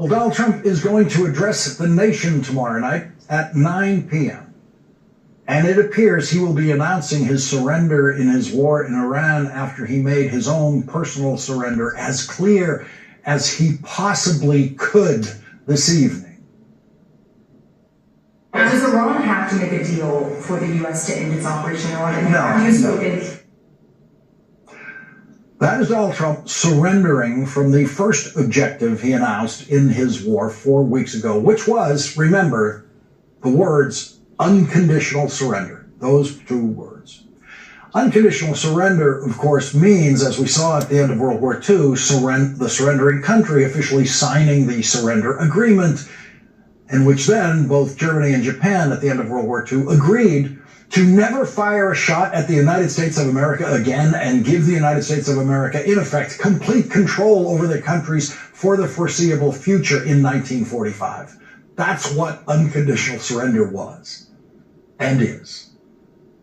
Well, Donald Trump is going to address the nation tomorrow night at 9 p.m. And it appears he will be announcing his surrender in his war in Iran after he made his own personal surrender as clear as he possibly could this evening. Does Iran have to make a deal for the U.S. to end its operation in Iran? And have you spoken? That is Donald Trump surrendering from the first objective he announced in his war 4 weeks ago, which was, remember, the words unconditional surrender. Those two words. Unconditional surrender, of course, means, as we saw at the end of World War II, the surrendering country officially signing the surrender agreement, in which then both Germany and Japan at the end of World War II agreed to never fire a shot at the United States of America again and give the United States of America, in effect, complete control over their countries for the foreseeable future in 1945. That's what unconditional surrender was and is.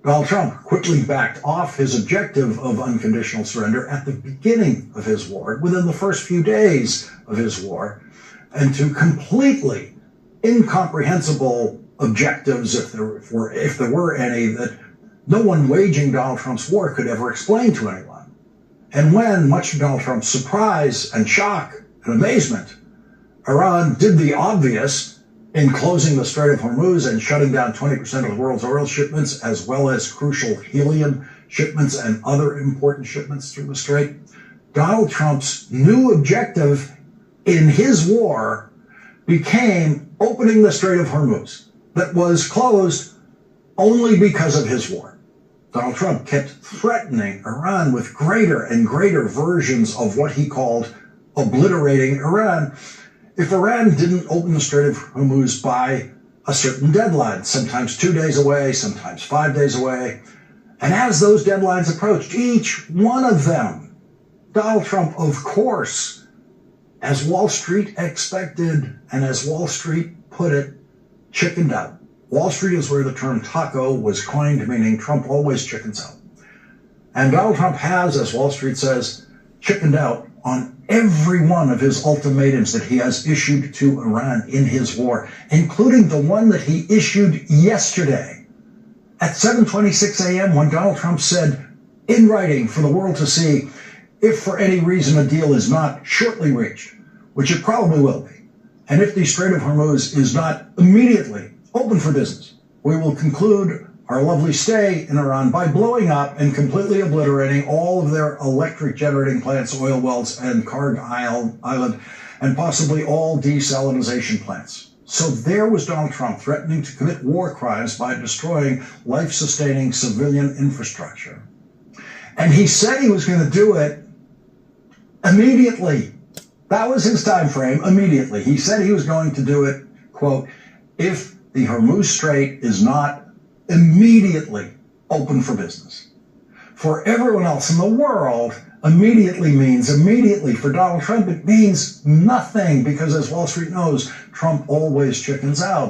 Donald Trump quickly backed off his objective of unconditional surrender at the beginning of his war, within the first few days of his war, and to completely incomprehensible objectives, if there were any, that no one waging Donald Trump's war could ever explain to anyone. And when, much to Donald Trump's surprise and shock and amazement, Iran did the obvious in closing the Strait of Hormuz and shutting down 20% of the world's oil shipments, as well as crucial helium shipments and other important shipments through the Strait, Donald Trump's new objective in his war became opening the Strait of Hormuz, that was closed only because of his war. Donald Trump kept threatening Iran with greater and greater versions of what he called obliterating Iran if Iran didn't open the Strait of Hormuz by a certain deadline, sometimes 2 days away, sometimes 5 days away. And as those deadlines approached, each one of them, Donald Trump, of course, as Wall Street expected and as Wall Street put it, chickened out. Wall Street is where the term taco was coined, meaning Trump always chickens out. And Donald Trump has, as Wall Street says, chickened out on every one of his ultimatums that he has issued to Iran in his war, including the one that he issued yesterday at 7:26 a.m. when Donald Trump said in writing for the world to see, if for any reason a deal is not shortly reached, which it probably will be, and if the Strait of Hormuz is not immediately open for business, we will conclude our lovely stay in Iran by blowing up and completely obliterating all of their electric generating plants, oil wells, and Cargill Island, and possibly all desalinization plants. So there was Donald Trump threatening to commit war crimes by destroying life-sustaining civilian infrastructure. And he said he was going to do it immediately. That was his time frame, immediately. He said he was going to do it, quote, if the Hormuz Strait is not immediately open for business. For everyone else in the world, immediately means immediately. For Donald Trump, it means nothing, because as Wall Street knows, Trump always chickens out.